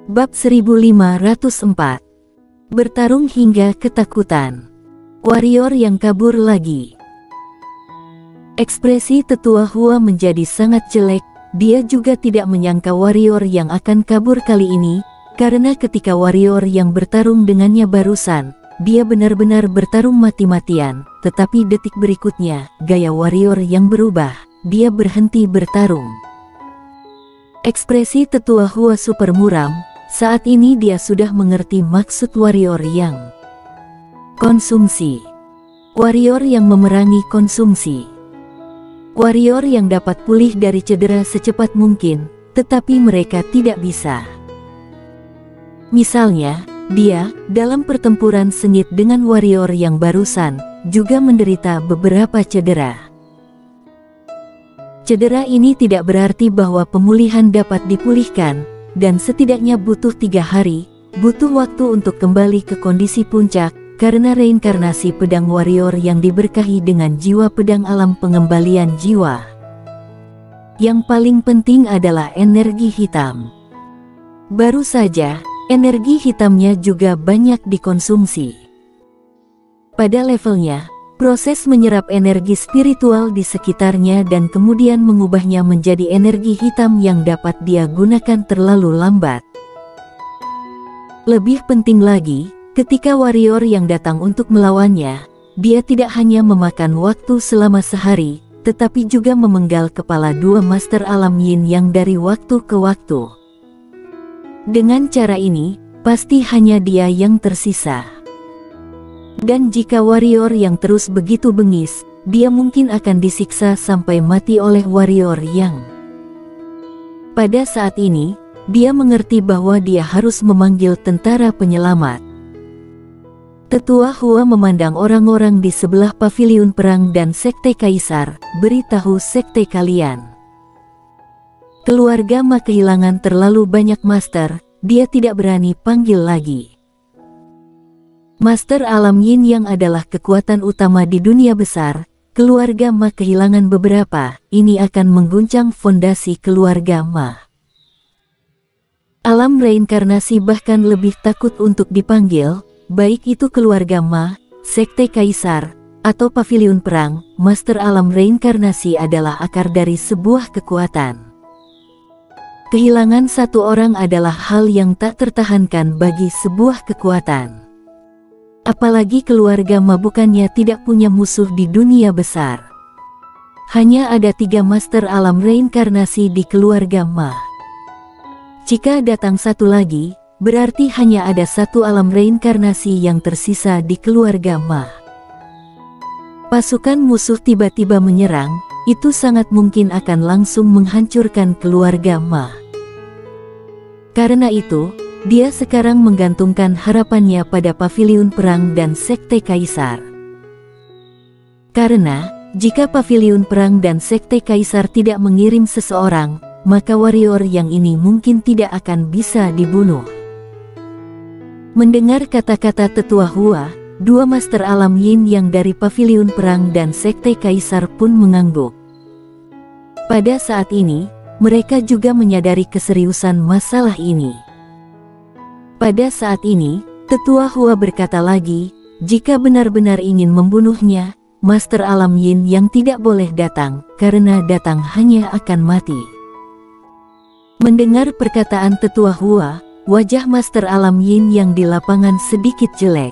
Bab 1504. Bertarung hingga ketakutan. Warrior yang kabur lagi. Ekspresi Tetua Hua menjadi sangat jelek. Dia juga tidak menyangka warrior yang akan kabur kali ini, karena ketika warrior yang bertarung dengannya barusan, dia benar-benar bertarung mati-matian. Tetapi detik berikutnya, gaya warrior yang berubah, dia berhenti bertarung. Ekspresi Tetua Hua super muram. Saat ini dia sudah mengerti maksud warrior yang konsumsi. Warrior yang memerangi konsumsi. Warrior yang dapat pulih dari cedera secepat mungkin, tetapi mereka tidak bisa. Misalnya, dia, dalam pertempuran sengit dengan warrior yang barusan, juga menderita beberapa cedera. Cedera ini tidak berarti bahwa pemulihan dapat dipulihkan, dan setidaknya butuh 3 hari, butuh waktu untuk kembali ke kondisi puncak, karena reinkarnasi pedang warrior yang diberkahi dengan jiwa pedang alam pengembalian jiwa. Yang paling penting adalah energi hitam. Baru saja, energi hitamnya juga banyak dikonsumsi. Pada levelnya, proses menyerap energi spiritual di sekitarnya dan kemudian mengubahnya menjadi energi hitam yang dapat dia gunakan terlalu lambat. Lebih penting lagi, ketika warrior yang datang untuk melawannya, dia tidak hanya memakan waktu selama sehari, tetapi juga memenggal kepala 2 master alam yin yang dari waktu ke waktu. Dengan cara ini, pasti hanya dia yang tersisa. Dan jika warrior yang terus begitu bengis, dia mungkin akan disiksa sampai mati oleh warrior yang. Pada saat ini, dia mengerti bahwa dia harus memanggil tentara penyelamat. Tetua Hua memandang orang-orang di sebelah paviliun perang dan sekte kaisar, beritahu sekte kalian. Keluarga Ma kehilangan terlalu banyak master, dia tidak berani panggil lagi. Master alam yin yang adalah kekuatan utama di dunia besar, keluarga Ma kehilangan beberapa, ini akan mengguncang fondasi keluarga Ma. Alam reinkarnasi bahkan lebih takut untuk dipanggil, baik itu keluarga Ma, sekte kaisar, atau paviliun perang. Master alam reinkarnasi adalah akar dari sebuah kekuatan. Kehilangan satu orang adalah hal yang tak tertahankan bagi sebuah kekuatan. Apalagi keluarga Ma bukannya tidak punya musuh di dunia besar. Hanya ada 3 master alam reinkarnasi di keluarga Ma. Jika datang satu lagi, berarti hanya ada 1 alam reinkarnasi yang tersisa di keluarga Ma. Pasukan musuh tiba-tiba menyerang, itu sangat mungkin akan langsung menghancurkan keluarga Ma. Karena itu, dia sekarang menggantungkan harapannya pada paviliun perang dan sekte kaisar. Karena, jika paviliun perang dan sekte kaisar tidak mengirim seseorang, maka warrior yang ini mungkin tidak akan bisa dibunuh. Mendengar kata-kata Tetua Hua, 2 master alam yin yang dari paviliun perang dan sekte kaisar pun mengangguk. Pada saat ini, mereka juga menyadari keseriusan masalah ini. Pada saat ini, Tetua Hua berkata lagi, jika benar-benar ingin membunuhnya, master alam yin yang tidak boleh datang, karena datang hanya akan mati. Mendengar perkataan Tetua Hua, wajah master alam yin yang di lapangan sedikit jelek.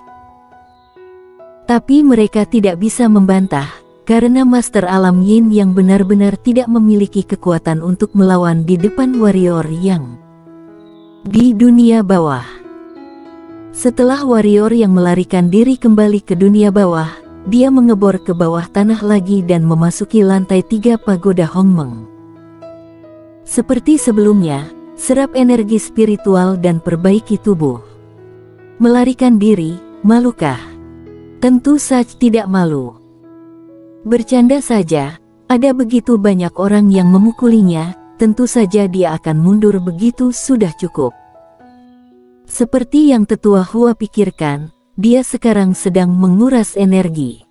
Tapi mereka tidak bisa membantah, karena master alam yin yang benar-benar tidak memiliki kekuatan untuk melawan di depan warrior yang di dunia bawah. Setelah warrior yang melarikan diri kembali ke dunia bawah, dia mengebor ke bawah tanah lagi dan memasuki lantai 3 pagoda Hongmeng. Seperti sebelumnya, serap energi spiritual dan perbaiki tubuh. Melarikan diri, malukah? Tentu saja tidak malu. Bercanda saja, ada begitu banyak orang yang memukulinya, tentu saja dia akan mundur begitu sudah cukup. Seperti yang Tetua Hua pikirkan, dia sekarang sedang menguras energi.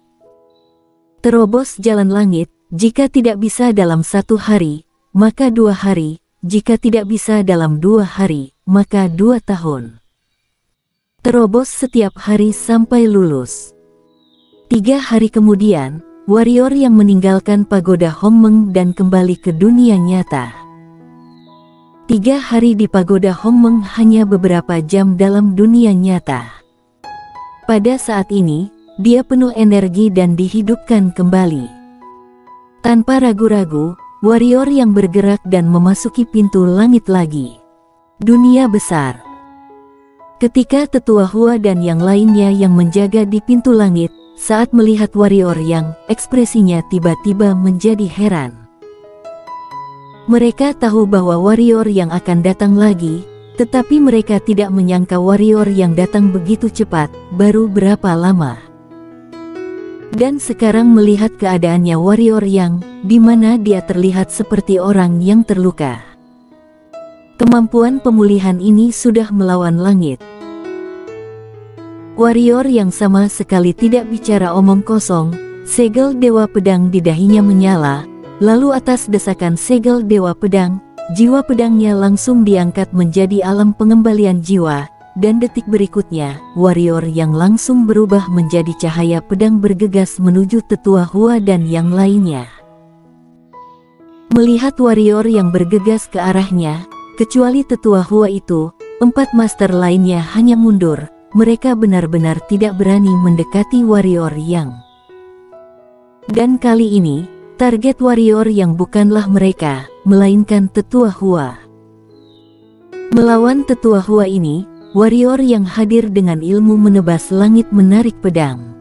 Terobos jalan langit, jika tidak bisa dalam 1 hari, maka 2 hari, jika tidak bisa dalam 2 hari, maka 2 tahun. Terobos setiap hari sampai lulus. 3 hari kemudian, warrior yang meninggalkan pagoda Hongmeng dan kembali ke dunia nyata. 3 hari di pagoda Hongmeng hanya beberapa jam dalam dunia nyata. Pada saat ini, dia penuh energi dan dihidupkan kembali. Tanpa ragu-ragu, warrior yang bergerak dan memasuki pintu langit lagi. Dunia besar. Ketika Tetua Hua dan yang lainnya yang menjaga di pintu langit, saat melihat warrior yang ekspresinya tiba-tiba menjadi heran. Mereka tahu bahwa warrior yang akan datang lagi, tetapi mereka tidak menyangka warrior yang datang begitu cepat, baru berapa lama. Dan sekarang melihat keadaannya warrior yang, di mana dia terlihat seperti orang yang terluka. Kemampuan pemulihan ini sudah melawan langit. Warrior yang sama sekali tidak bicara omong kosong, segel Dewa Pedang di dahinya menyala, lalu atas desakan segel Dewa Pedang, jiwa pedangnya langsung diangkat menjadi alam pengembalian jiwa, dan detik berikutnya, warrior yang langsung berubah menjadi cahaya pedang bergegas menuju Tetua Hua dan yang lainnya. Melihat warrior yang bergegas ke arahnya, kecuali Tetua Hua itu, 4 master lainnya hanya mundur. Mereka benar-benar tidak berani mendekati warrior yang. Dan kali ini, target warrior yang bukanlah mereka, melainkan Tetua Hua. Melawan Tetua Hua ini, warrior yang hadir dengan ilmu menebas langit menarik pedang.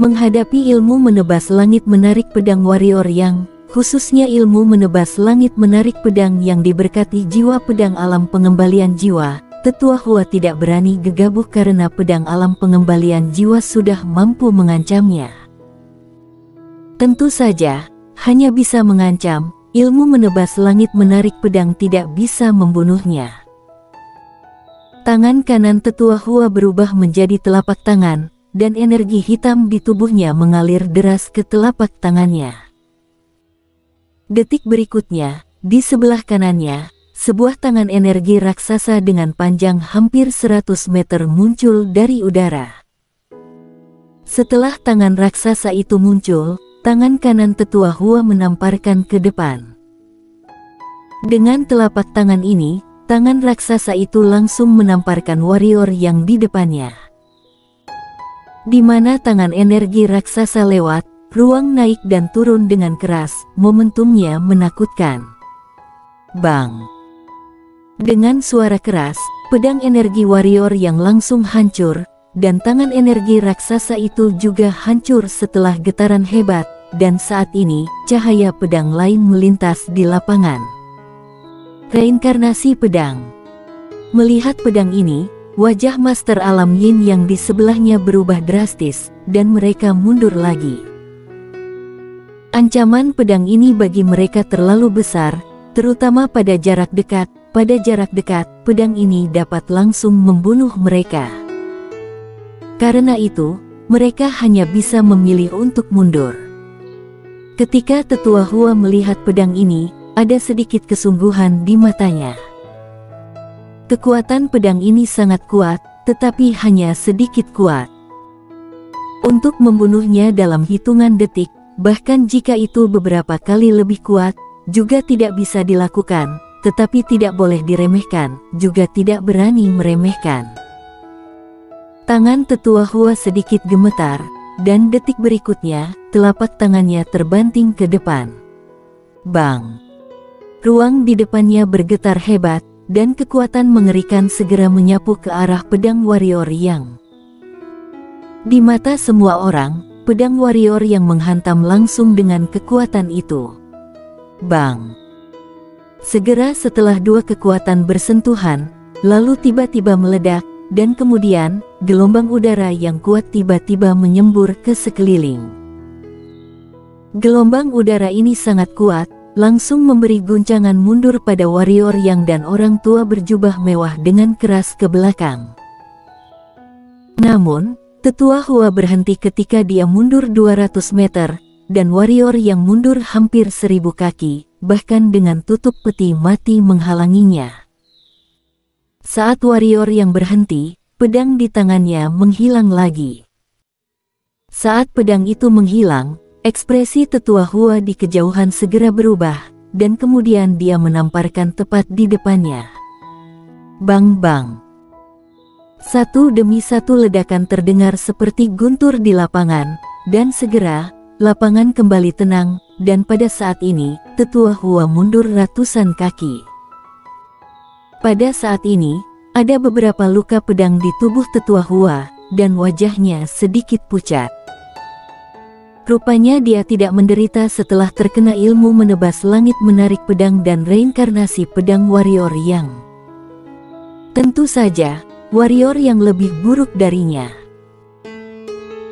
Menghadapi ilmu menebas langit menarik pedang warrior yang, khususnya ilmu menebas langit menarik pedang yang diberkati jiwa pedang alam pengembalian jiwa, Tetua Hua tidak berani gegabah karena pedang alam pengembalian jiwa sudah mampu mengancamnya. Tentu saja, hanya bisa mengancam, ilmu menebas langit menarik pedang tidak bisa membunuhnya. Tangan kanan Tetua Hua berubah menjadi telapak tangan, dan energi hitam di tubuhnya mengalir deras ke telapak tangannya. Detik berikutnya, di sebelah kanannya, sebuah tangan energi raksasa dengan panjang hampir 100 meter muncul dari udara. Setelah tangan raksasa itu muncul, tangan kanan Tetua Hua menamparkan ke depan. Dengan telapak tangan ini, tangan raksasa itu langsung menamparkan warrior yang di depannya. Di mana tangan energi raksasa lewat, ruang naik dan turun dengan keras, momentumnya menakutkan. Bang! Dengan suara keras, pedang energi warrior yang langsung hancur, dan tangan energi raksasa itu juga hancur setelah getaran hebat, dan saat ini, cahaya pedang lain melintas di lapangan. Reinkarnasi pedang. Melihat pedang ini, wajah Master Alam Yin yang di sebelahnya berubah drastis, dan mereka mundur lagi. Ancaman pedang ini bagi mereka terlalu besar, terutama pada jarak dekat. Pada jarak dekat, pedang ini dapat langsung membunuh mereka. Karena itu, mereka hanya bisa memilih untuk mundur. Ketika Tetua Hua melihat pedang ini, ada sedikit kesungguhan di matanya. Kekuatan pedang ini sangat kuat, tetapi hanya sedikit kuat. Untuk membunuhnya dalam hitungan detik, bahkan jika itu beberapa kali lebih kuat, juga tidak bisa dilakukan. Tetapi tidak boleh diremehkan, juga tidak berani meremehkan. Tangan Tetua Hua sedikit gemetar, dan detik berikutnya, telapak tangannya terbanting ke depan. Bang! Ruang di depannya bergetar hebat, dan kekuatan mengerikan segera menyapu ke arah pedang warrior yang. Di mata semua orang, pedang warrior yang menghantam langsung dengan kekuatan itu. Bang! Segera setelah 2 kekuatan bersentuhan, lalu tiba-tiba meledak, dan kemudian, gelombang udara yang kuat tiba-tiba menyembur ke sekeliling. Gelombang udara ini sangat kuat, langsung memberi guncangan mundur pada warrior yang dan orang tua berjubah mewah dengan keras ke belakang. Namun, Tetua Hua berhenti ketika dia mundur 200 meter, dan warrior yang mundur hampir 1000 kaki, bahkan dengan tutup peti mati menghalanginya. Saat warrior yang berhenti, pedang di tangannya menghilang lagi. Saat pedang itu menghilang, ekspresi tetua Hua di kejauhan segera berubah, dan kemudian dia menamparkan tepat di depannya. Bang-bang. Satu demi satu ledakan terdengar seperti guntur di lapangan, dan segera, lapangan kembali tenang, dan pada saat ini, tetua Hua mundur ratusan kaki. Pada saat ini, ada beberapa luka pedang di tubuh tetua Hua, dan wajahnya sedikit pucat. Rupanya dia tidak menderita setelah terkena ilmu menebas langit menarik pedang dan reinkarnasi pedang warrior yang. Tentu saja, warrior yang lebih buruk darinya.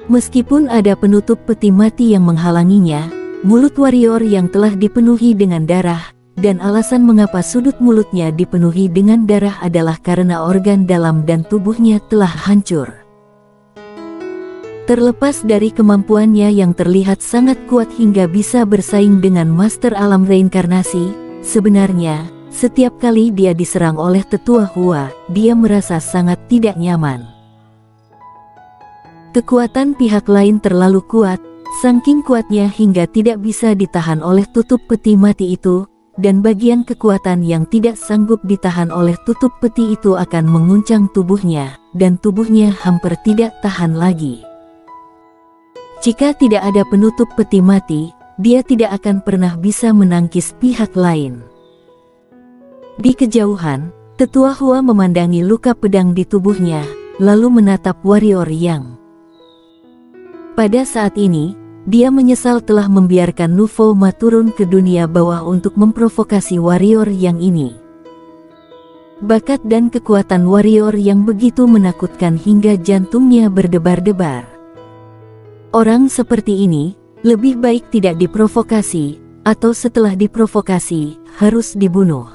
Meskipun ada penutup peti mati yang menghalanginya, mulut warrior yang telah dipenuhi dengan darah, dan alasan mengapa sudut mulutnya dipenuhi dengan darah adalah karena organ dalam dan tubuhnya telah hancur. Terlepas dari kemampuannya yang terlihat sangat kuat hingga bisa bersaing dengan Master Alam Reinkarnasi, sebenarnya, setiap kali dia diserang oleh tetua Hua, dia merasa sangat tidak nyaman. Kekuatan pihak lain terlalu kuat, saking kuatnya hingga tidak bisa ditahan oleh tutup peti mati itu, dan bagian kekuatan yang tidak sanggup ditahan oleh tutup peti itu akan menguncang tubuhnya, dan tubuhnya hampir tidak tahan lagi. Jika tidak ada penutup peti mati, dia tidak akan pernah bisa menangkis pihak lain. Di kejauhan, tetua Hua memandangi luka pedang di tubuhnya, lalu menatap warrior yang. Pada saat ini, dia menyesal telah membiarkan Nufoma turun ke dunia bawah untuk memprovokasi warrior yang ini. Bakat dan kekuatan warrior yang begitu menakutkan hingga jantungnya berdebar-debar. Orang seperti ini, lebih baik tidak diprovokasi, atau setelah diprovokasi, harus dibunuh.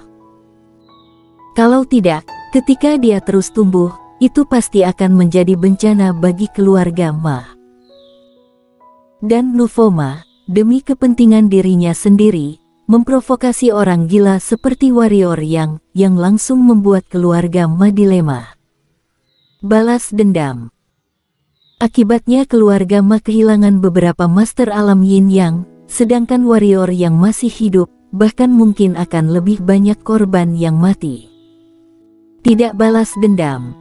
Kalau tidak, ketika dia terus tumbuh, itu pasti akan menjadi bencana bagi keluarga Ma. Dan Nufoma, demi kepentingan dirinya sendiri, memprovokasi orang gila seperti warrior yang langsung membuat keluarga Ma dilema. Balas dendam. Akibatnya keluarga Ma kehilangan beberapa Master Alam Yin Yang, sedangkan warrior yang masih hidup, bahkan mungkin akan lebih banyak korban yang mati. Tidak balas dendam.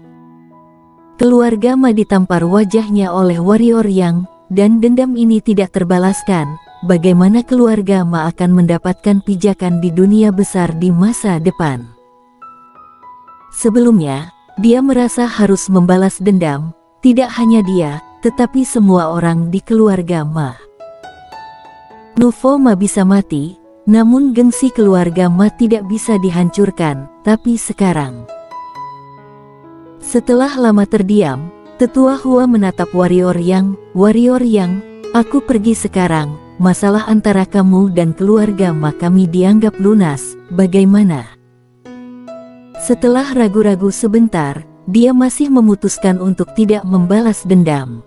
Keluarga Ma ditampar wajahnya oleh warrior yang, dan dendam ini tidak terbalaskan. Bagaimana keluarga Ma akan mendapatkan pijakan di dunia besar di masa depan? Sebelumnya, dia merasa harus membalas dendam. Tidak hanya dia, tetapi semua orang di keluarga Ma. Nufoma bisa mati, namun gengsi keluarga Ma tidak bisa dihancurkan, tapi sekarang. Setelah lama terdiam, tetua Hua menatap warrior yang, aku pergi sekarang, masalah antara kamu dan keluarga Ma kami dianggap lunas, bagaimana? Setelah ragu-ragu sebentar, dia masih memutuskan untuk tidak membalas dendam.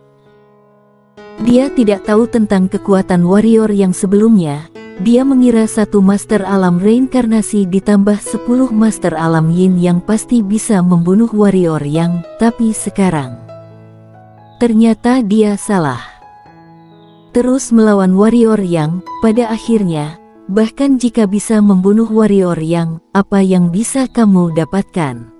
Dia tidak tahu tentang kekuatan warrior yang sebelumnya. Dia mengira satu Master Alam Reinkarnasi ditambah 10 Master Alam Yin yang pasti bisa membunuh warrior yang, tapi sekarang. Ternyata dia salah. Terus melawan warrior yang, pada akhirnya, bahkan jika bisa membunuh warrior yang, apa yang bisa kamu dapatkan?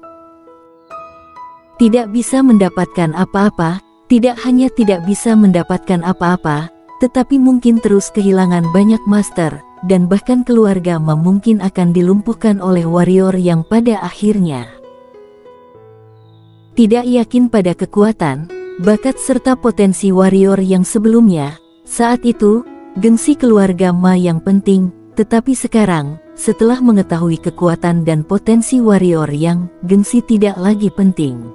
Tidak bisa mendapatkan apa-apa, tidak hanya tidak bisa mendapatkan apa-apa, tetapi mungkin terus kehilangan banyak master, dan bahkan keluarga Ma mungkin akan dilumpuhkan oleh warrior yang pada akhirnya. Tidak yakin pada kekuatan, bakat serta potensi warrior yang sebelumnya, saat itu, gengsi keluarga Ma yang penting, tetapi sekarang, setelah mengetahui kekuatan dan potensi warrior yang, gengsi tidak lagi penting.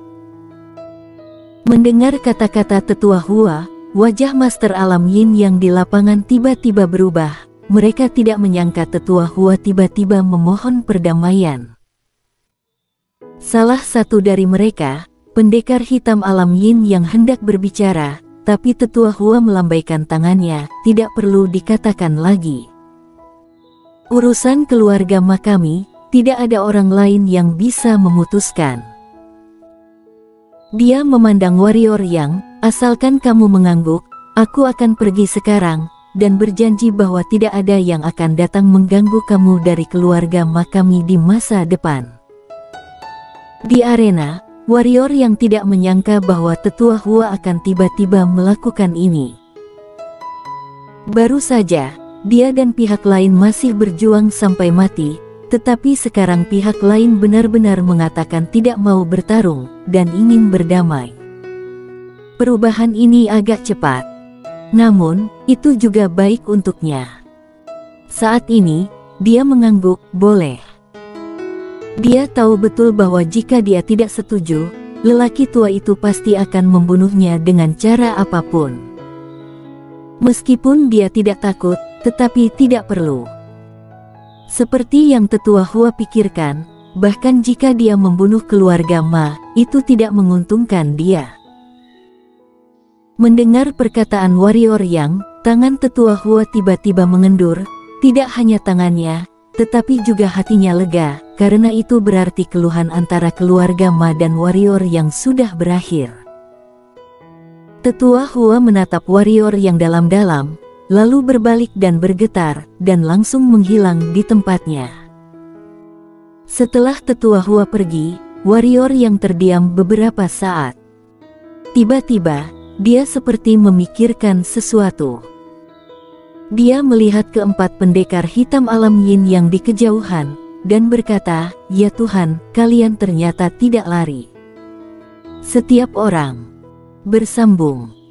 Mendengar kata-kata tetua Hua, wajah Master Alam Yin yang di lapangan tiba-tiba berubah. Mereka tidak menyangka tetua Hua tiba-tiba memohon perdamaian. Salah satu dari mereka, pendekar hitam Alam Yin yang hendak berbicara, tapi tetua Hua melambaikan tangannya, tidak perlu dikatakan lagi. Urusan keluarga Ma kami, tidak ada orang lain yang bisa memutuskan. Dia memandang warrior yang, asalkan kamu mengangguk, aku akan pergi sekarang, dan berjanji bahwa tidak ada yang akan datang mengganggu kamu dari keluarga kami di masa depan. Di arena, warrior yang tidak menyangka bahwa Tetua Hua akan tiba-tiba melakukan ini. Baru saja, dia dan pihak lain masih berjuang sampai mati, tetapi sekarang pihak lain benar-benar mengatakan tidak mau bertarung, dan ingin berdamai. Perubahan ini agak cepat. Namun, itu juga baik untuknya. Saat ini, dia mengangguk, boleh. Dia tahu betul bahwa jika dia tidak setuju, lelaki tua itu pasti akan membunuhnya dengan cara apapun. Meskipun dia tidak takut, tetapi tidak perlu. Seperti yang Tetua Hua pikirkan, bahkan jika dia membunuh keluarga Ma, itu tidak menguntungkan dia. Mendengar perkataan warrior yang, tangan Tetua Hua tiba-tiba mengendur, tidak hanya tangannya, tetapi juga hatinya lega, karena itu berarti keluhan antara keluarga Ma dan warrior yang sudah berakhir. Tetua Hua menatap warrior yang dalam-dalam, lalu berbalik dan bergetar, dan langsung menghilang di tempatnya. Setelah Tetua Hua pergi, warrior yang terdiam beberapa saat. Tiba-tiba, dia seperti memikirkan sesuatu. Dia melihat keempat pendekar hitam alam yin yang di kejauhan, dan berkata, "Ya Tuhan, kalian ternyata tidak lari." Setiap orang bersambung.